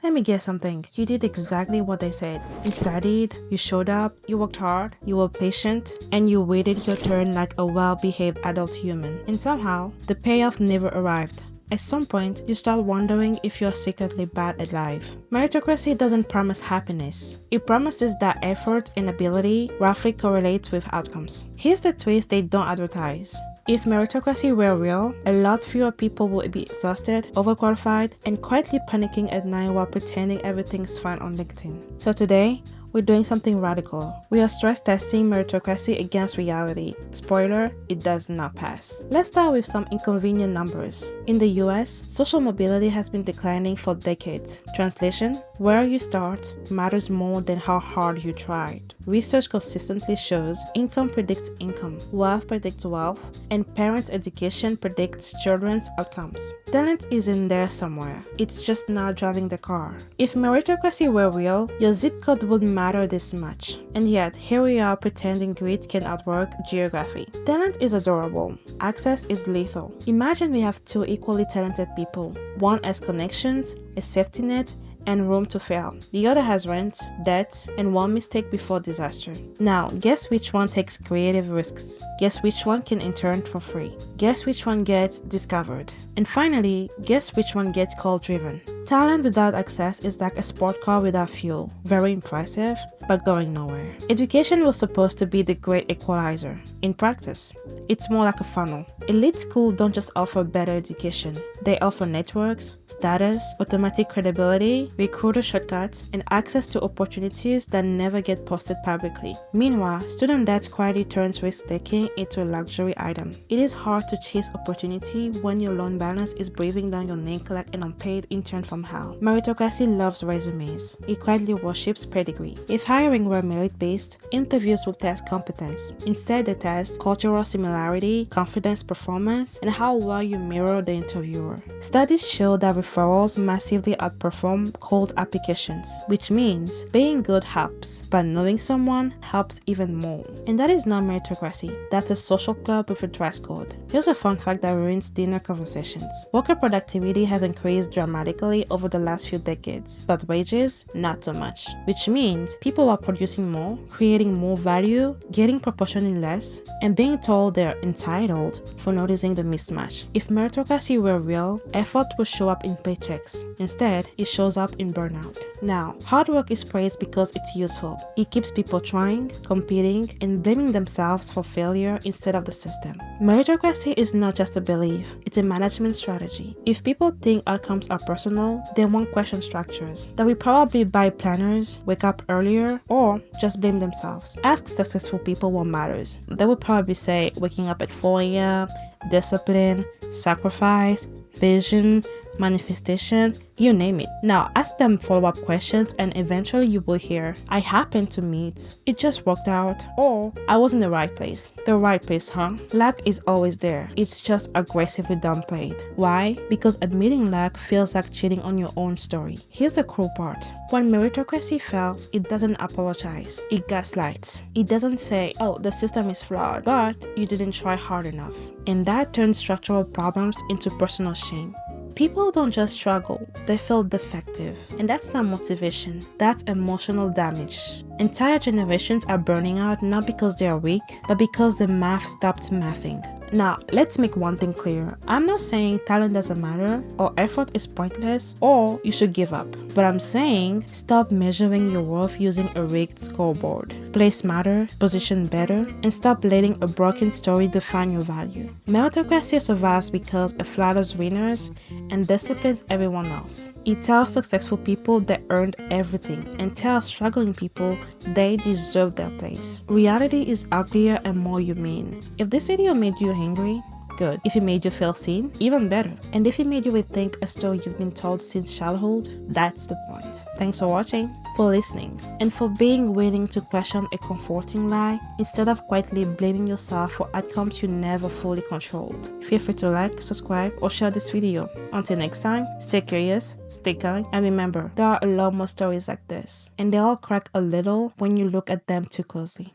Let me guess something. You did exactly what they said. You studied, you showed up, you worked hard, you were patient, and you waited your turn like a well-behaved adult human. And somehow, the payoff never arrived. At some point, you start wondering if you're secretly bad at life. Meritocracy doesn't promise happiness. It promises that effort and ability roughly correlates with outcomes. Here's the twist they don't advertise. If meritocracy were real, a lot fewer people would be exhausted, overqualified, and quietly panicking at night while pretending everything's fine on LinkedIn. So today, we're doing something radical. We are stress testing meritocracy against reality. Spoiler, it does not pass. Let's start with some inconvenient numbers. In the US, social mobility has been declining for decades. Translation: where you start matters more than how hard you tried. Research consistently shows income predicts income, wealth predicts wealth, and parents' education predicts children's outcomes. Talent is in there somewhere. It's just not driving the car. If meritocracy were real, your zip code wouldn't matter this much. And yet, here we are pretending grit can outwork geography. Talent is adorable. Access is lethal. Imagine we have two equally talented people. One has connections, a safety net, and room to fail. The other has rent, debt, and one mistake before disaster. Now, guess which one takes creative risks? Guess which one can intern for free? Guess which one gets discovered? And finally, guess which one gets call-driven? Talent without access is like a sport car without fuel. Very impressive, but going nowhere. Education was supposed to be the great equalizer. In practice, it's more like a funnel. Elite schools don't just offer better education. They offer networks, status, automatic credibility, recruiter shortcuts, and access to opportunities that never get posted publicly. Meanwhile, student debt quietly turns risk-taking into a luxury item. It is hard to chase opportunity when your loan balance is breathing down your neck like an unpaid intern from hell. Meritocracy loves resumes. It quietly worships pedigree. If hiring were merit-based, interviews would test competence. Instead, they test cultural similarity, confidence, performance, and how well you mirror the interviewer. Studies show that referrals massively outperform cold applications, which means being good helps, but knowing someone helps even more. And that is not meritocracy. That's a social club with a dress code. Here's a fun fact that ruins dinner conversations. Worker productivity has increased dramatically over the last few decades, but wages, not so much. Which means people are producing more, creating more value, getting proportionally less, and being told they're entitled for noticing the mismatch. If meritocracy were real, effort would show up in paychecks. Instead, it shows up in burnout. Now, hard work is praised because it's useful. It keeps people trying, competing, and blaming themselves for failure instead of the system. Meritocracy is not just a belief, it's a management strategy. If people think outcomes are personal, they won't question structures. They will probably buy planners, wake up earlier, or just blame themselves. Ask successful people what matters. They will probably say waking up at 4 a.m., discipline, sacrifice, vision, manifestation, you name it. Now ask them follow-up questions and eventually you will hear, I happened to meet, it just worked out, or I was in the right place. The right place, huh? Lack is always there. It's just aggressively downplayed. Why? Because admitting lack feels like cheating on your own story. Here's the cruel part. When meritocracy fails, it doesn't apologize. It gaslights. It doesn't say, oh, the system is flawed, but you didn't try hard enough. And that turns structural problems into personal shame. People don't just struggle, they feel defective. And that's not motivation, that's emotional damage. Entire generations are burning out not because they are weak, but because the math stopped mathing. Now, let's make one thing clear. I'm not saying talent doesn't matter, or effort is pointless, or you should give up. But I'm saying stop measuring your worth using a rigged scoreboard. Play smarter, position better, and stop letting a broken story define your value. Meritocracy survives because it flatters winners and disciplines everyone else. It tells successful people they earned everything and tells struggling people they deserve their place. Reality is uglier and more humane. If this video made you angry, good. If it made you feel seen, even better. And if it made you rethink a story you've been told since childhood, that's the point. Thanks for watching, for listening, and for being willing to question a comforting lie instead of quietly blaming yourself for outcomes you never fully controlled. Feel free to like, subscribe, or share this video. Until next time, stay curious, stay kind, and remember, there are a lot more stories like this, and they all crack a little when you look at them too closely.